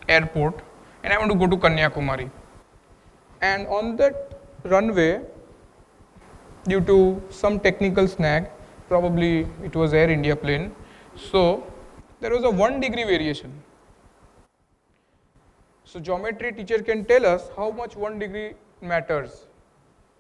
airport and I want to go to Kanyakumari. And on that runway, due to some technical snag, probably it was Air India plane, so there was a 1 degree variation. So geometry teacher can tell us how much 1 degree matters.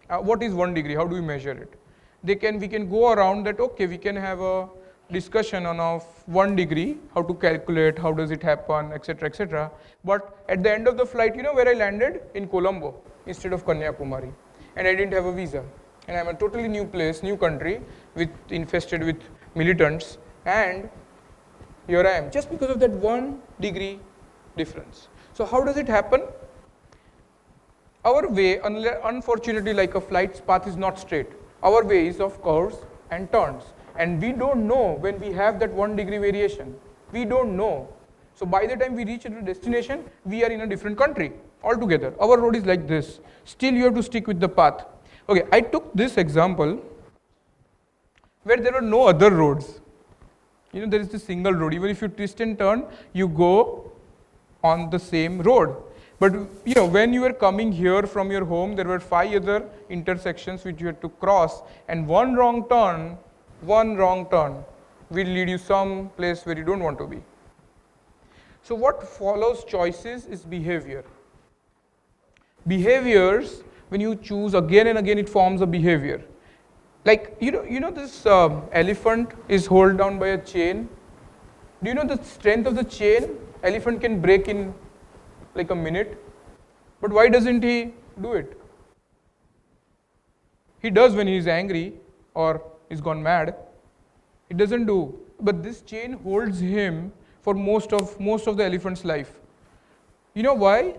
What is 1 degree? How do we measure it? We can go around that, okay, we can have a discussion on of 1 degree, how to calculate, how does it happen, etc., etc. But at the end of the flight, you know where I landed? In Colombo instead of Kanyakumari. And I didn't have a visa. And I'm a totally new place, new country, infested with militants. And here I am, just because of that 1 degree difference. So how does it happen? Our way, unfortunately, like a flight's path is not straight. Our way is of curves and turns. And we don't know when we have that 1 degree variation. We don't know. So by the time we reach the destination, we are in a different country altogether. Our road is like this. Still you have to stick with the path. Okay, I took this example where there were no other roads. You know, there is this single road. Even if you twist and turn, you go on the same road. But you know, when you were coming here from your home, there were 5 other intersections which you had to cross, and one wrong turn will lead you some place where you don't want to be. So what follows choices is behavior. Behaviors, when you choose again and again, it forms a behavior. Like, you know this elephant is held down by a chain. Do you know the strength of the chain? Elephant can break in like a minute. But why doesn't he do it? He does when he is angry or is gone mad. He doesn't do. But this chain holds him for most of the elephant's life. You know why?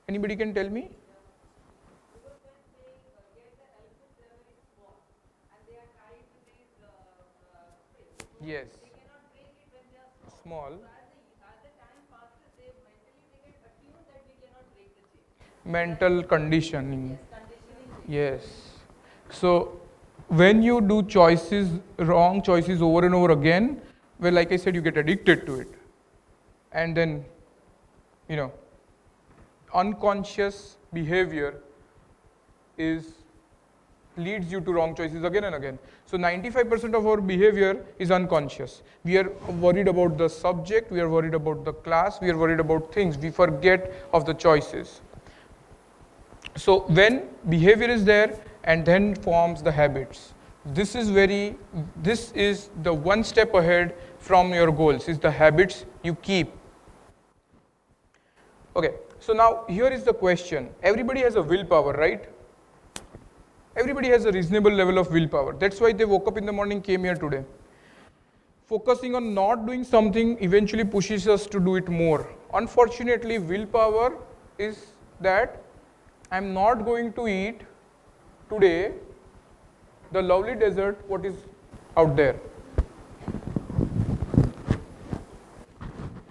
Anybody can tell me? Yes. Small. Mental conditioning. Yes. So when you do wrong choices over and over again, well, like I said, you get addicted to it. And then, you know, unconscious behavior leads you to wrong choices again and again. So 95% of our behavior is unconscious. We are worried about the subject, we are worried about the class, we are worried about things. We forget of the choices. So when behavior is there and then forms the habits, this is the one step ahead from your goals, is the habits you keep. Okay, so now here is the question. Everybody has a willpower, right? Everybody has a reasonable level of willpower. That's why they woke up in the morning, came here today. Focusing on not doing something eventually pushes us to do it more. Unfortunately, willpower is that I'm not going to eat today the lovely dessert what is out there.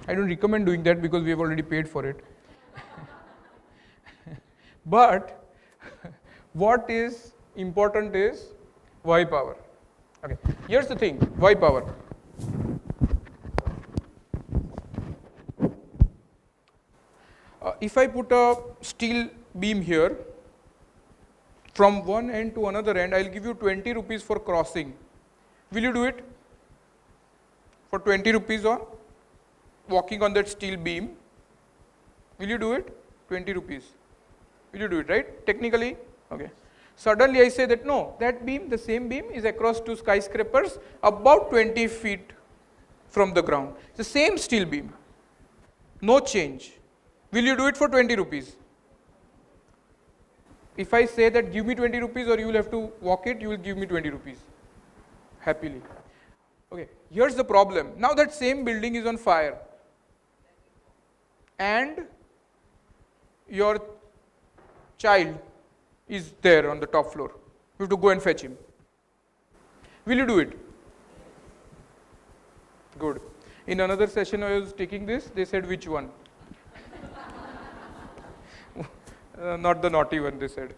I don't recommend doing that because we have already paid for it. But what is important is why power. Okay, here's the thing, why power. If I put a steel beam here, from one end to another end, I'll give you 20 rupees for crossing. Will you do it? For 20 rupees on walking on that steel beam? Will you do it? 20 rupees. Will you do it, right? Technically? Okay. Suddenly I say that no, that beam, the same beam is across 2 skyscrapers about 20 feet from the ground. It's the same steel beam. No change. Will you do it for 20 rupees? If I say that give me 20 rupees or you will have to walk it, you will give me 20 rupees. Happily. Okay, here's the problem. Now that same building is on fire. And your child is there on the top floor. You have to go and fetch him. Will you do it? Good. In another session I was taking this, they said which one? Not the naughty one, they said.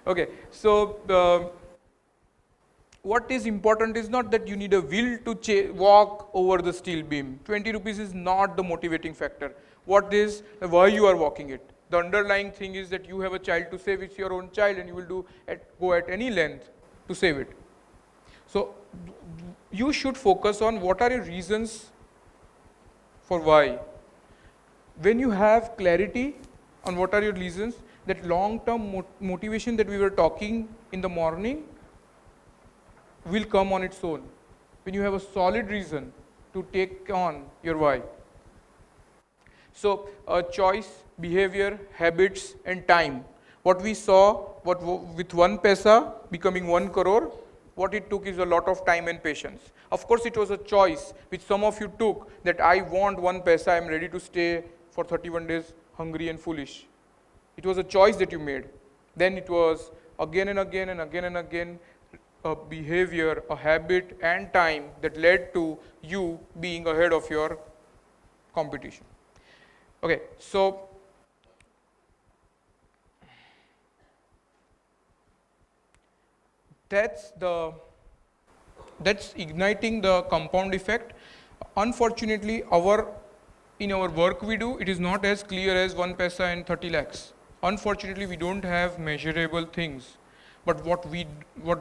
Okay, so what is important is not that you need a will to walk over the steel beam. 20 rupees is not the motivating factor. What is why you are walking it? The underlying thing is that you have a child to save. It's your own child, and you will go at any length to save it. So you should focus on what are your reasons for why. When you have clarity on what are your reasons, that long-term motivation that we were talking in the morning will come on its own. When you have a solid reason to take on your why. So choice, behavior, habits and time. What we saw, with 1 paisa becoming 1 crore, what it took is a lot of time and patience. Of course, it was a choice which some of you took, that I want 1 paisa, I am ready to stay for 31 days hungry and foolish. It was a choice that you made. Then it was again and again and again and again a behavior, a habit and time that led to you being ahead of your competition. Okay, so that's igniting the compound effect. Unfortunately, in our work we do, it is not as clear as 1 paisa and 30 lakhs. Unfortunately, we don't have measurable things. But what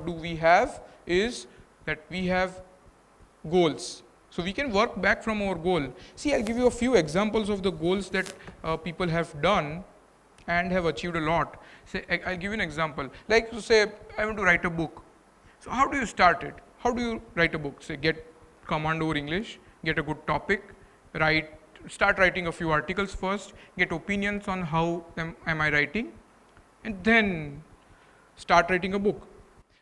do we have is that we have goals. So we can work back from our goal. See, I'll give you a few examples of the goals that people have done and have achieved a lot. Say, I'll give you an example. Like to say, I want to write a book. So how do you start it? How do you write a book? Say, get command over English, get a good topic, start writing a few articles first, get opinions on how am I writing, and then start writing a book.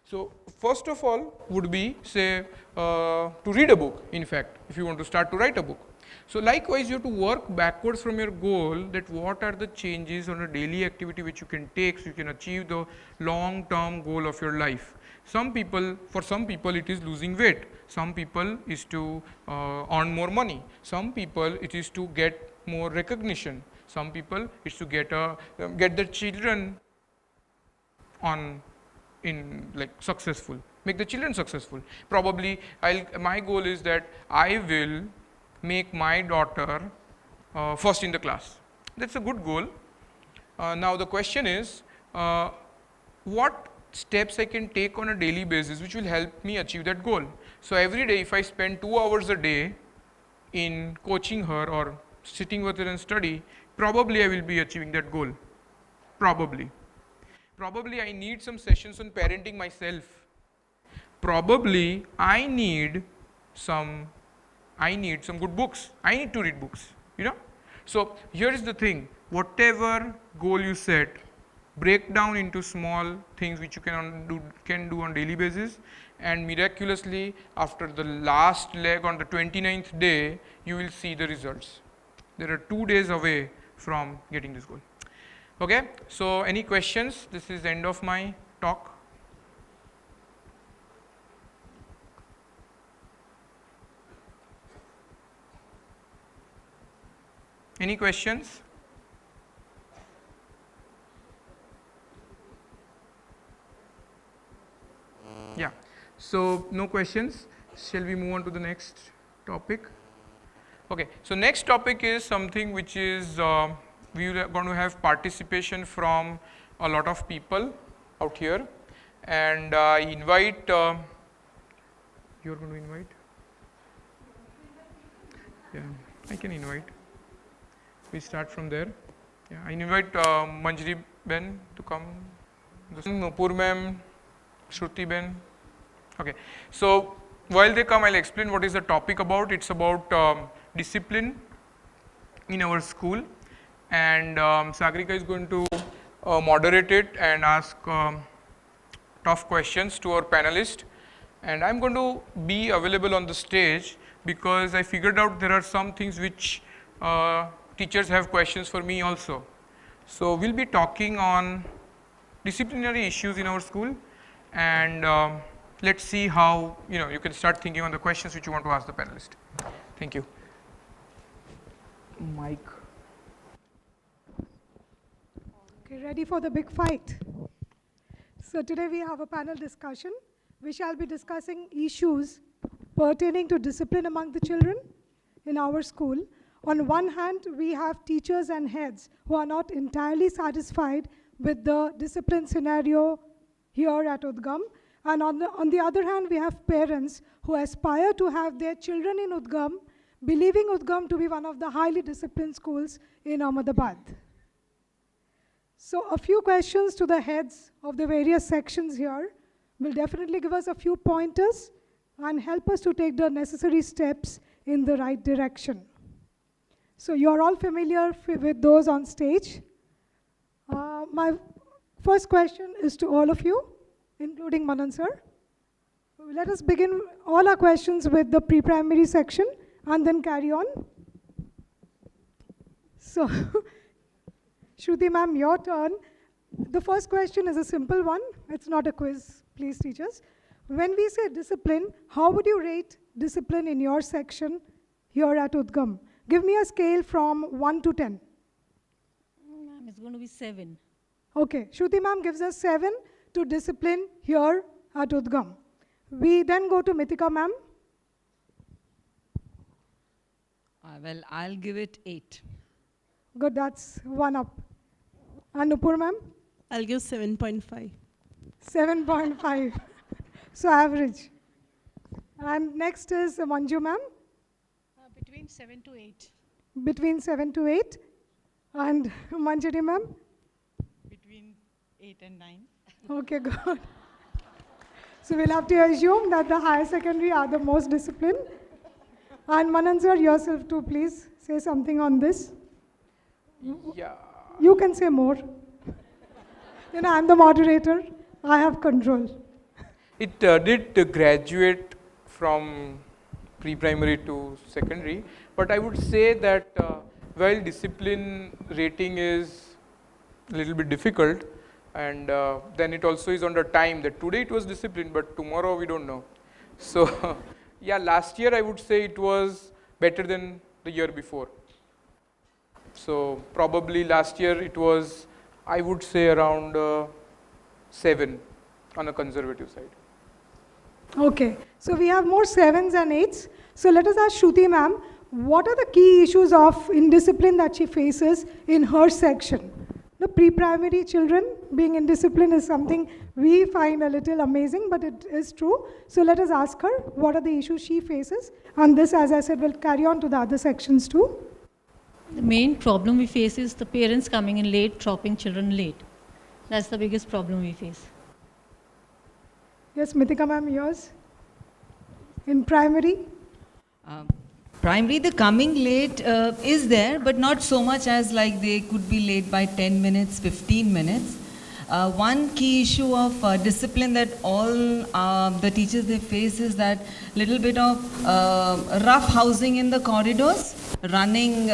So first of all would be, say, to read a book, in fact, if you want to start to write a book. So likewise, you have to work backwards from your goal, that what are the changes on a daily activity which you can take so you can achieve the long-term goal of your life. For some people it is losing weight, some people is to earn more money, some people it is to get more recognition, some people it's to get their children successful, make the children successful. Probably my goal is that I will make my daughter first in the class. That's a good goal. Now the question is, what steps I can take on a daily basis which will help me achieve that goal. So every day, if I spend 2 hours a day in coaching her or sitting with her and study, probably I will be achieving that goal. Probably I need some sessions on parenting myself. Probably I need some good books. I need to read books, So here is the thing, whatever goal you set, break down into small things which you can do on daily basis, and miraculously after the last leg on the 29th day, you will see the results. There are 2 days away from getting this goal. Okay, so any questions? This is the end of my talk. Any questions? Yeah, so no questions. Shall we move on to the next topic? Okay, so next topic is something which is we are going to have participation from a lot of people out here, and I invite, you are going to invite? Yeah, I can invite. We start from there. Yeah, I invite Manjri Ben to come, Nupur ma'am, Shruti Ben. Okay, so while they come, I'll explain what is the topic about. It's about discipline in our school, and Sagrika is going to moderate it and ask tough questions to our panelists, and I'm going to be available on the stage because I figured out there are some things which teachers have questions for me also. So we'll be talking on disciplinary issues in our school, and let's see how you can start thinking on the questions which you want to ask the panelist. Thank you. Mike. Okay, ready for the big fight. So today we have a panel discussion we shall be discussing issues pertaining to discipline among the children in our school. On one hand, we have teachers and heads who are not entirely satisfied with the discipline scenario here at Udgam. And on the other hand, we have parents who aspire to have their children in Udgam, believing Udgam to be one of the highly disciplined schools in Ahmedabad. So a few questions to the heads of the various sections here will definitely give us a few pointers and help us to take the necessary steps in the right direction. So you're all familiar with those on stage. My first question is to all of you, including Manan sir. Let us begin all our questions with the pre-primary section and then carry on. So, Shruti ma'am, your turn. The first question is a simple one. It's not a quiz, please teachers. When we say discipline, how would you rate discipline in your section here at Udgam? Give me a scale from 1 to 10. Ma'am, it's going to be 7. Okay, Shruti ma'am gives us 7 to discipline here at Udgam. We then go to Mithika ma'am. Well, I'll give it 8. Good, that's 1 up. And Nupur ma'am? I'll give 7.5. 7.5. So average. And next is Manju ma'am. Between 7 to 8. Between 7 to 8. And Manjari ma'am? Between 8 and 9. Okay, good. So we'll have to assume that the higher secondary are the most disciplined. And Manan sir, yourself too, please say something on this. Yeah. You can say more. You know, I'm the moderator. I have control. It did graduate from pre-primary to secondary, but I would say that while discipline rating is a little bit difficult, and then it also is under time that today it was discipline, but tomorrow we don't know. So yeah, last year I would say it was better than the year before. So probably last year it was, I would say, around 7 on a conservative side. Okay, so we have more 7s and 8s. So let us ask Shruti ma'am, what are the key issues of indiscipline that she faces in her section? The pre-primary children being indisciplined is something we find a little amazing, but it is true. So let us ask her what are the issues she faces, and this, as I said, will carry on to the other sections too. The main problem we face is the parents coming in late, dropping children late. That's the biggest problem we face. Yes, Mithika ma'am, yours? In primary? Primary, the coming late is there, but not so much as like they could be late by 10 minutes, 15 minutes. One key issue of discipline that all the teachers they face is that little bit of rough housing in the corridors, running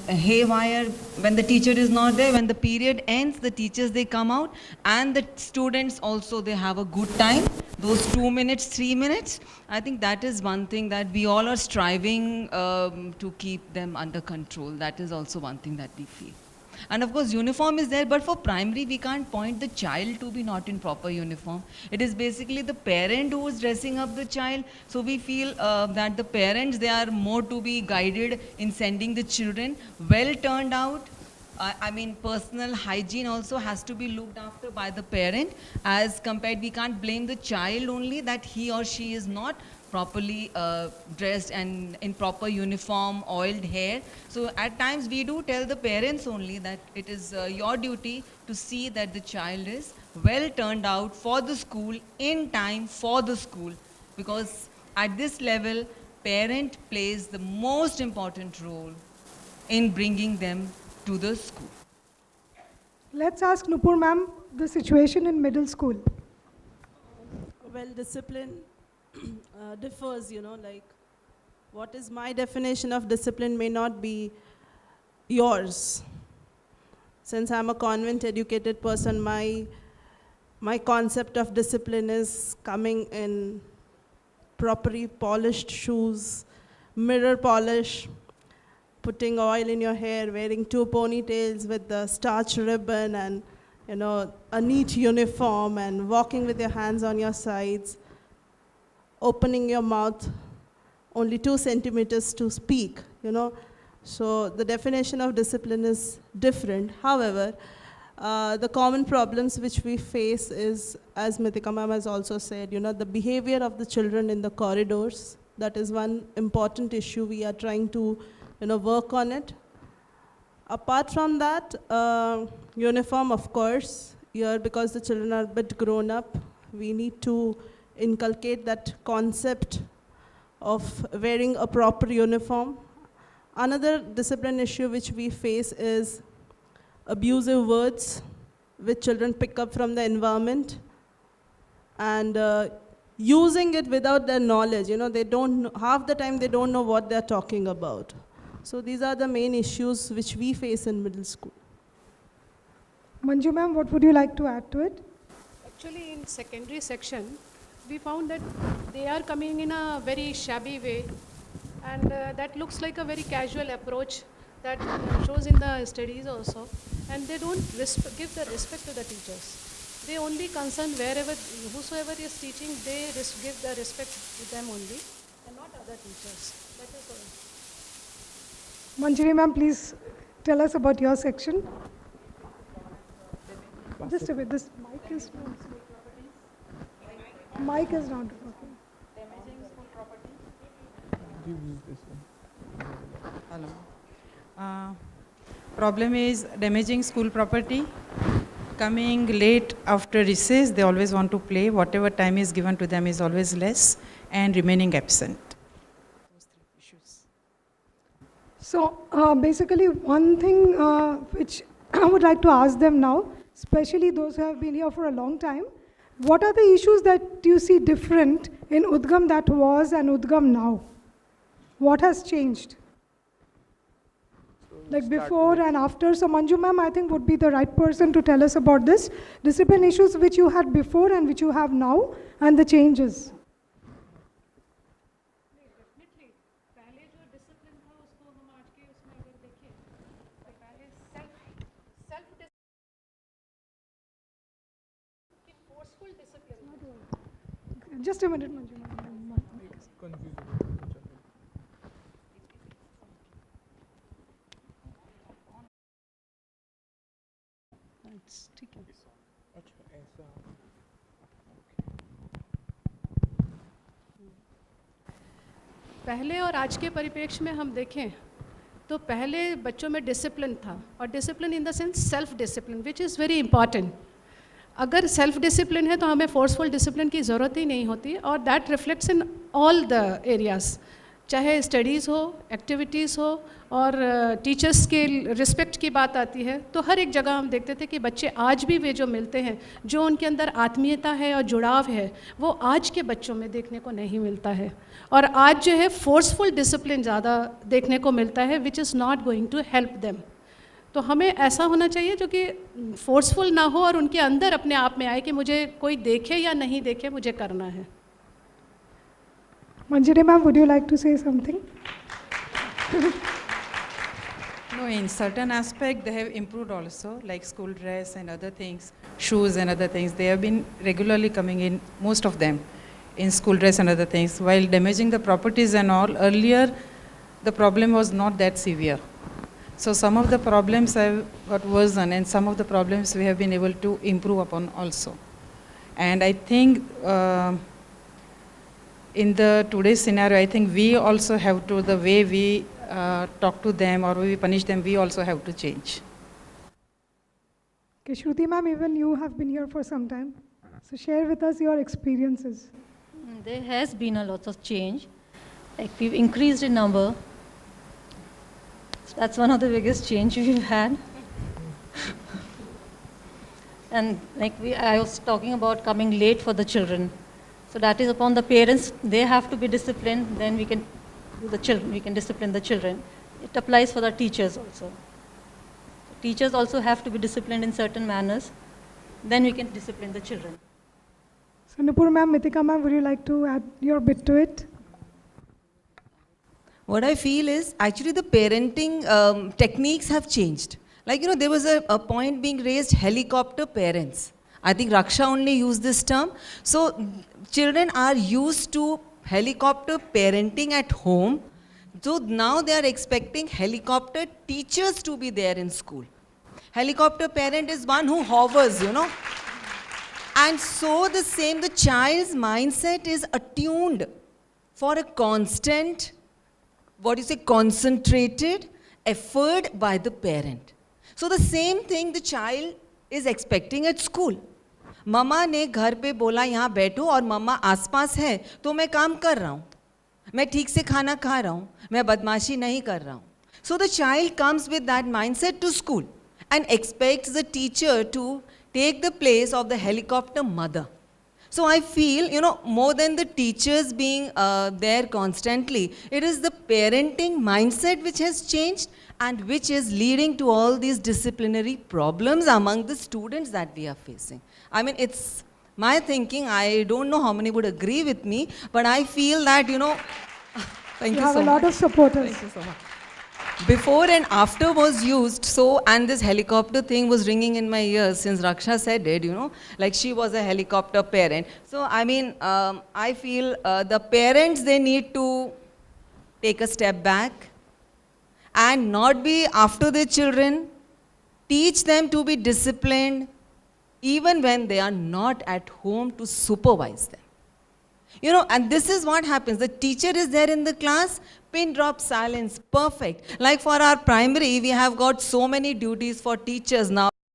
haywire when the teacher is not there. When the period ends, the teachers they come out, and the students also they have a good time. Those 2 minutes, 3 minutes, I think that is one thing that we all are striving to keep them under control. That is also one thing that we feel. And of course, uniform is there, but for primary, we can't point the child to be not in proper uniform. It is basically the parent who is dressing up the child. So we feel that the parents, they are more to be guided in sending the children well turned out. I mean, personal hygiene also has to be looked after by the parent. As compared, we can't blame the child only that he or she is not properly dressed and in proper uniform, oiled hair. So at times we do tell the parents only that it is your duty to see that the child is well turned out for the school, in time for the school. Because at this level, parent plays the most important role in bringing them to the school. Let's ask Nupur ma'am the situation in middle school. Well, discipline differs, you know, like what is my definition of discipline may not be yours. Since I'm a convent educated person, my concept of discipline is coming in properly polished shoes, mirror polish, putting oil in your hair, wearing 2 ponytails with the starch ribbon and, you know, a neat uniform and walking with your hands on your sides. opening your mouth only 2 centimeters to speak, you know. So the definition of discipline is different. However, the common problems which we face is, as Mithika ma'am has also said, you know, the behavior of the children in the corridors. That is one important issue. We are trying to, you know, work on it. Apart from that, uniform, of course, here because the children are a bit grown up, we need to inculcate that concept of wearing a proper uniform. Another discipline issue which we face is abusive words which children pick up from the environment, and using it without their knowledge. You know, they don't, half the time they don't know what they're talking about. So these are the main issues which we face in middle school. Manju ma'am, what would you like to add to it? Actually, in secondary section, we found that they are coming in a very shabby way, and that looks like a very casual approach that shows in the studies also, and they don't give the respect to the teachers. They only concern wherever, whosoever is teaching, they give the respect to them only, and not other teachers. That is all. Manjari ma'am, please tell us about your section. Just a bit, this mic is not working. Hello. Problem is damaging school property. Coming late after recess, they always want to play. Whatever time is given to them is always less, and remaining absent. Those 3 issues. So basically one thing which I would like to ask them now, especially those who have been here for a long time, what are the issues that you see different in Udgam that was and Udgam now? What has changed? Like before and after. So Manju ma'am, I think would be the right person to tell us about this. Discipline issues which you had before and which you have now, and the changes. Just a minute, Manju ma'am. पहले और आज के परिप्रेक्ष्य में हम देखें तो पहले बच्चों में डिसिप्लिन था, और discipline in the sense self discipline, which is very important. अगर सेल्फ डिसिप्लिन है तो हमें फोर्सफुल डिसिप्लिन की ज़रूरत ही नहीं होती, और that reflects in all the areas, चाहे स्टडीज़ हो, एक्टिविटीज़ हो, और टीचर्स के रिस्पेक्ट की बात आती है तो हर एक जगह हम देखते थे कि बच्चे आज भी वे जो मिलते हैं, जो उनके अंदर आत्मीयता है और जुड़ाव है, वो आज के बच्चों में देखने को नहीं मिलता है. और आज जो है फोर्सफुल डिसिप्लिन ज़्यादा देखने को मिलता है, which is not going to help them. तो हमें ऐसा होना चाहिए जो कि फोर्सफुल ना हो और उनके अंदर अपने आप में आए कि मुझे कोई देखे या नहीं देखे, मुझे करना है. Manjari ma'am, would you like to say something? No, in certain aspect they have improved also, like school dress and other things, shoes and other things. They have been regularly coming in, most of them, in school dress and other things. While damaging the properties and all, earlier the problem was not that severe. So some of the problems have got worsened, and some of the problems we have been able to improve upon also. And I think in the today's scenario, I think we also have to, the way we talk to them or we punish them, we also have to change. Okay, Shruti ma'am, even you have been here for some time. So share with us your experiences. There has been a lot of change. Like we've increased in number. So that's one of the biggest change we've had. And like I was talking about coming late for the children. So that is upon the parents. They have to be disciplined. Then we can do the children. We can discipline the children. It applies for the teachers also. Teachers also have to be disciplined in certain manners. Then we can discipline the children. So Nupur ma'am, Mithika ma'am, would you like to add your bit to it? What I feel is actually the parenting techniques have changed. Like, you know, there was a point being raised, helicopter parents. I think Raksha only used this term. So children are used to helicopter parenting at home. So now they are expecting helicopter teachers to be there in school. Helicopter parent is one who hovers, you know. And so the same, the child's mindset is attuned for a constant, concentrated effort by the parent. So the same thing the child is expecting at school. मम्मा ने घर पे बोला यहाँ बैठो और मम्मा आसपास है तो मैं काम कर रहा हूँ, मैं ठीक से खाना खा रहा हूँ, मैं बदमाशी नहीं कर रहा हूँ. So the child comes with that mindset to school and expects the teacher to take the place of the helicopter mother. So I feel, you know, more than the teachers being there constantly, it is the parenting mindset which has changed and which is leading to all these disciplinary problems among the students that we are facing. I mean, it's my thinking. I don't know how many would agree with me, but I feel that, you know, thank You you have so a lot much. of supporters. Thank you so much. Before and after was used, so, and this helicopter thing was ringing in my ears since Raksha said it, you know, like she was a helicopter parent. So, I mean, I feel the parents, they need to take a step back and not be after their children, teach them to be disciplined even when they are not at home to supervise them. You know, and this is what happens. The teacher is there in the class, pin drop silence, perfect. Like for our primary, we have got so many duties for teachers now.